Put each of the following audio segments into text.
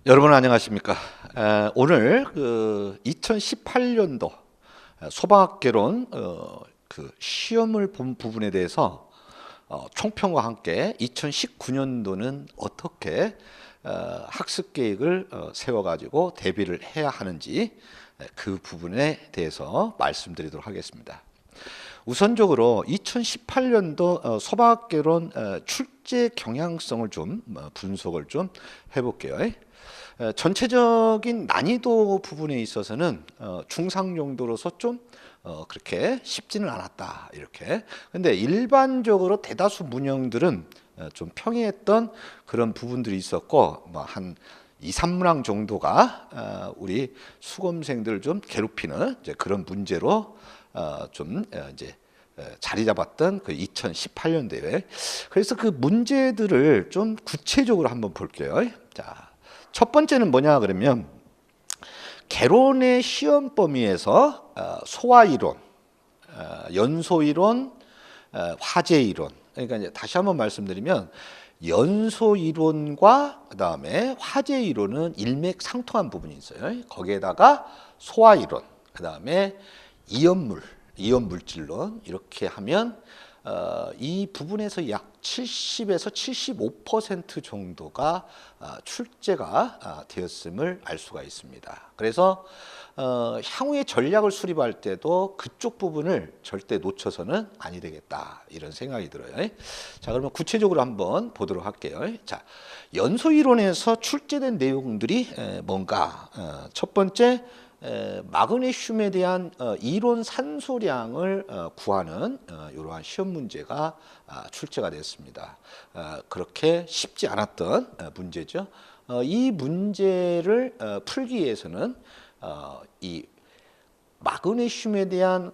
여러분 안녕하십니까? 오늘 2018년도 소방학개론 그 시험을 본 부분에 대해서 총평과 함께 2019년도는 어떻게 학습 계획을 세워가지고 대비를 해야 하는지 그 부분에 대해서 말씀드리도록 하겠습니다. 우선적으로 2018년도 소방학개론 출제 경향성을 좀 분석을 좀 해볼게요. 전체적인 난이도 부분에 있어서는 중상 정도로서 좀 그렇게 쉽지는 않았다 이렇게. 근데 일반적으로 대다수 문형들은 좀 평이했던 그런 부분들이 있었고, 뭐 한 2, 3문항 정도가 우리 수험생들 좀 괴롭히는 이제 그런 문제로 좀 이제 자리 잡았던 그 2018년도에. 그래서 그 문제들을 좀 구체적으로 한번 볼게요. 자, 첫 번째는 뭐냐 그러면 개론의 시험 범위에서 소화 이론, 연소 이론, 화제 이론. 그러니까 이제 다시 한번 말씀드리면 연소 이론과 그다음에 화제 이론은 일맥상통한 부분이 있어요. 거기에다가 소화 이론, 그다음에 이온 물질론 이렇게 하면 이 부분에서 약 70에서 75% 정도가 출제가 되었음을 알 수가 있습니다. 그래서 향후에 전략을 수립할 때도 그쪽 부분을 절대 놓쳐서는 아니 되겠다 이런 생각이 들어요. 자, 그러면 구체적으로 한번 보도록 할게요. 자, 연소 이론에서 출제된 내용들이 뭔가? 첫 번째, 마그네슘에 대한 이론 산소량을 구하는 이러한 시험 문제가 출제가 됐습니다. 그렇게 쉽지 않았던 문제죠. 이 문제를 풀기 위해서는 이 마그네슘에 대한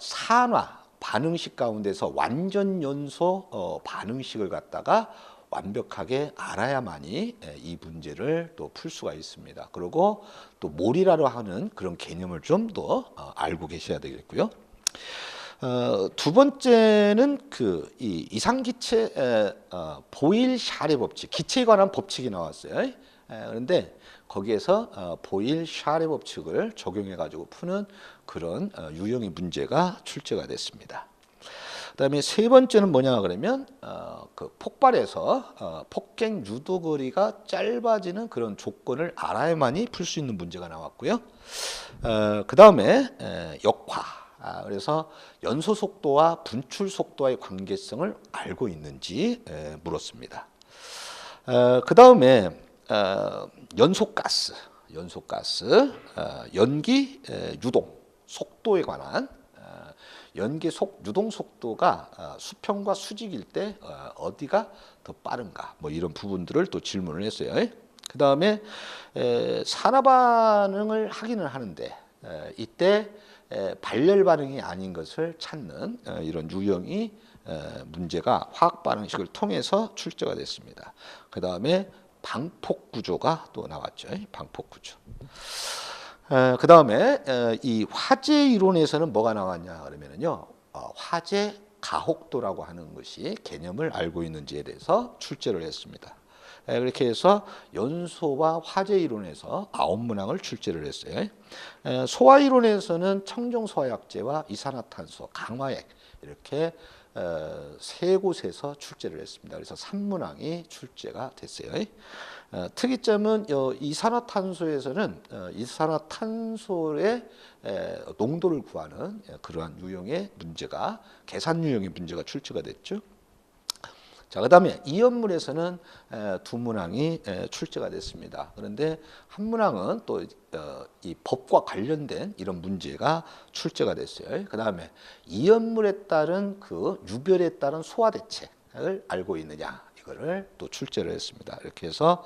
산화 반응식 가운데서 완전 연소 반응식을 갖다가 완벽하게 알아야만이 이 문제를 또 풀 수가 있습니다. 그리고 또 몰이라고 하는 그런 개념을 좀 더 알고 계셔야 되겠고요. 두 번째는 그 이 이상기체 보일 샤레 법칙, 기체에 관한 법칙이 나왔어요. 그런데 거기에서 보일 샤레 법칙을 적용해 가지고 푸는 그런 유형의 문제가 출제가 됐습니다. 그다음에 세 번째는 뭐냐 그러면 그 폭발에서 폭행 유도 거리가 짧아지는 그런 조건을 알아야만이 풀 수 있는 문제가 나왔고요. 그다음에 역화. 그래서 연소 속도와 분출 속도와의 관계성을 알고 있는지 물었습니다. 그다음에 연소가스, 연기 유동 속도에 관한 연기 유동 속도가 수평과 수직일 때 어디가 더 빠른가, 뭐 이런 부분들을 또 질문을 했어요. 그 다음에 산화 반응을 하기는 하는데 이때 발열 반응이 아닌 것을 찾는 이런 유형이 문제가 화학 반응식을 통해서 출제가 됐습니다. 그 다음에 방폭 구조가 또 나왔죠. 방폭 구조. 그 다음에 이 화재 이론에서는 뭐가 나왔냐 그러면요, 화재 가혹도라고 하는 것이 개념을 알고 있는지에 대해서 출제를 했습니다. 그렇게 해서 연소와 화재 이론에서 9문항을 출제를 했어요. 소화 이론에서는 청정소화약제와 이산화탄소, 강화액 이렇게 세 곳에서 출제를 했습니다. 그래서 3문항이 출제가 됐어요. 특이점은 이산화탄소에서는 이산화탄소의 농도를 구하는 그러한 유형의 문제가, 계산 유형의 문제가 출제가 됐죠. 자, 그다음에 이연물에서는 두 문항이 출제가 됐습니다. 그런데 한 문항은 또 이 법과 관련된 이런 문제가 출제가 됐어요. 그다음에 이연물에 따른 그 유별에 따른 소화 대책을 알고 있느냐, 이거를 또 출제를 했습니다. 이렇게 해서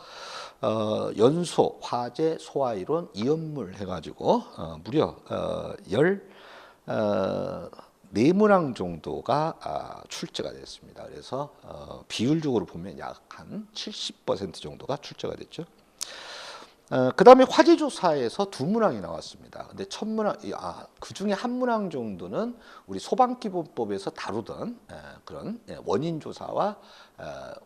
연소, 화재, 소화 이론, 이연물 해가지고 무려 4문항 정도가 출제가 됐습니다. 그래서 비율적으로 보면 약 한 70% 정도가 출제가 됐죠. 그다음에 화재조사에서 두 문항이 나왔습니다. 근데 첫 문항, 그 중에 한 문항 정도는 우리 소방기본법에서 다루던 그런 원인조사와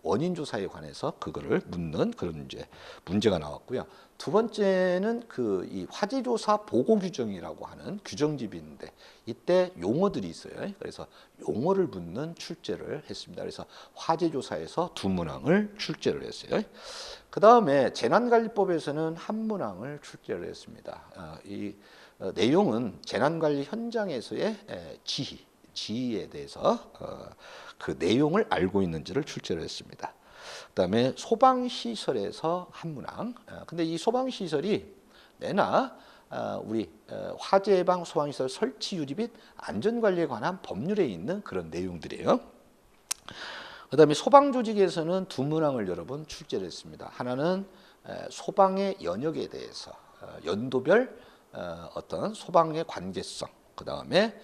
원인조사에 관해서 그거를 묻는 그런 이제 문제가 나왔고요. 두 번째는 그 이 화재조사 보고 규정이라고 하는 규정집이 있는데 이때 용어들이 있어요. 그래서 용어를 묻는 출제를 했습니다. 그래서 화재조사에서 두 문항을 출제를 했어요. 그 다음에 재난관리법에서는 한 문항을 출제를 했습니다. 이 내용은 재난관리 현장에서의 지휘에 대해서 그 내용을 알고 있는지를 출제를 했습니다. 그다음에 소방시설에서 한 문항. 근데 이 소방시설이 내나 우리 화재 예방 소방시설 설치 유지 및 안전관리에 관한 법률에 있는 그런 내용들이에요. 그다음에 소방조직에서는 두 문항을 여러 번 출제를 했습니다. 하나는 소방의 영역에 대해서 연도별 어떤 소방의 관계성, 그다음에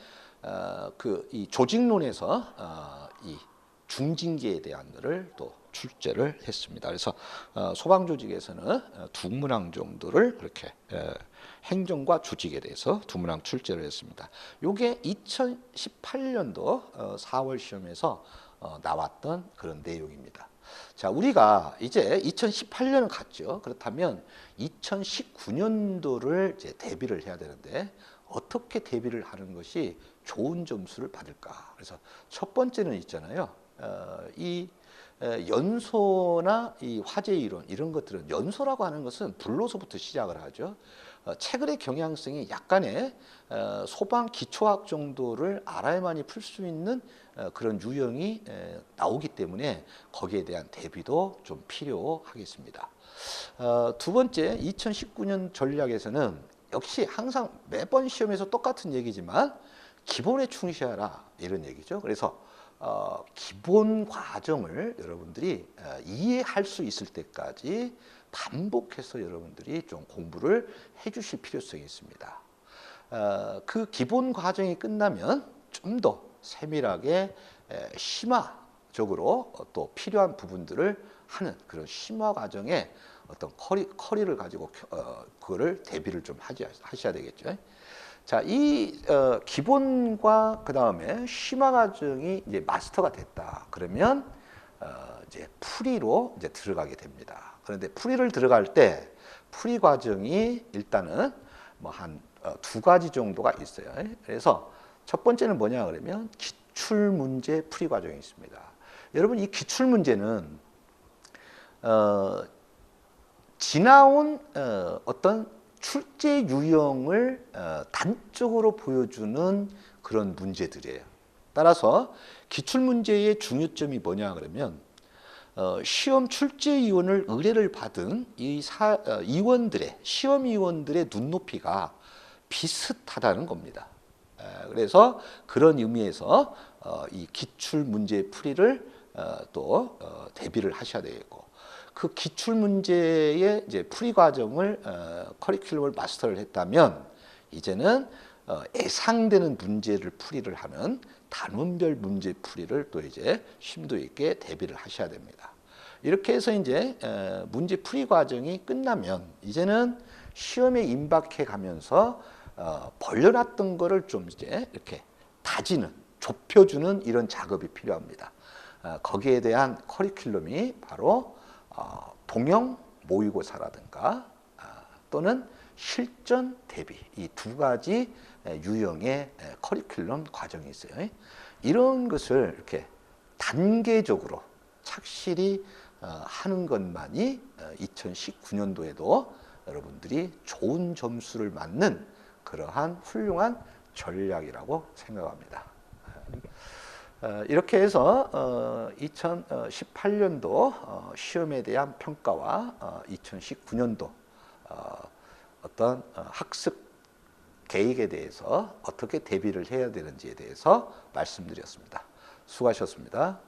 그 이 조직론에서 이 중징계에 대한 것을 또 출제를 했습니다. 그래서 소방조직에서는 두 문항 정도를 그렇게 행정과 조직에 대해서 두 문항 출제를 했습니다. 이게 2018년도 4월 시험에서 나왔던 그런 내용입니다. 자, 우리가 이제 2018년을 갔죠. 그렇다면 2019년도를 이제 대비를 해야 되는데 어떻게 대비를 하는 것이 좋은 점수를 받을까? 그래서 첫 번째는 있잖아요. 이 연소나 이 화재 이론 이런 것들은 연소라고 하는 것은 불로서부터 시작을 하죠. 체글의 경향성이 약간의 소방 기초학 정도를 알아야만이 풀 수 있는 그런 유형이 나오기 때문에 거기에 대한 대비도 좀 필요하겠습니다. 두 번째, 2019년 전략에서는 역시 항상 매번 시험에서 똑같은 얘기지만 기본에 충실하라 이런 얘기죠. 그래서 기본 과정을 여러분들이 이해할 수 있을 때까지 반복해서 여러분들이 좀 공부를 해주실 필요성이 있습니다. 그 기본 과정이 끝나면 좀 더 세밀하게 심화적으로 또 필요한 부분들을 하는 그런 심화 과정에 어떤 커리를 가지고 그거를 대비를 좀 하셔야 되겠죠. 자, 이 기본과 그 다음에 심화 과정이 이제 마스터가 됐다. 그러면 이제 풀이로 이제 들어가게 됩니다. 그런데 풀이를 들어갈 때 풀이 과정이 일단은 뭐 한 두 가지 정도가 있어요. 그래서 첫 번째는 뭐냐 그러면 기출 문제 풀이 과정이 있습니다. 여러분 이 기출 문제는 지나온 어떤 출제 유형을 단적으로 보여주는 그런 문제들이에요. 따라서 기출 문제의 중요점이 뭐냐 그러면 시험 출제위원을 의뢰를 받은 이 위원들의 시험위원들의 눈높이가 비슷하다는 겁니다. 그래서 그런 의미에서 이 기출 문제 풀이를 또 대비를 하셔야 되겠고 그 기출 문제의 이제 풀이 과정을 커리큘럼을 마스터를 했다면 이제는 예상되는 문제를 풀이를 하는 단원별 문제 풀이를 또 이제 심도 있게 대비를 하셔야 됩니다. 이렇게 해서 이제 문제 풀이 과정이 끝나면 이제는 시험에 임박해 가면서 벌려놨던 거를 좀 이제 이렇게 다지는 좁혀주는 이런 작업이 필요합니다. 거기에 대한 커리큘럼이 바로 동형 모의고사라든가 또는 실전 대비 이 두 가지 유형의 커리큘럼 과정이 있어요. 이런 것을 이렇게 단계적으로 착실히 하는 것만이 2019년도에도 여러분들이 좋은 점수를 맞는 그러한 훌륭한 전략이라고 생각합니다. 이렇게 해서 2018년도 시험에 대한 평가와 2019년도 어떤 학습 계획에 대해서 어떻게 대비를 해야 되는지에 대해서 말씀드렸습니다. 수고하셨습니다.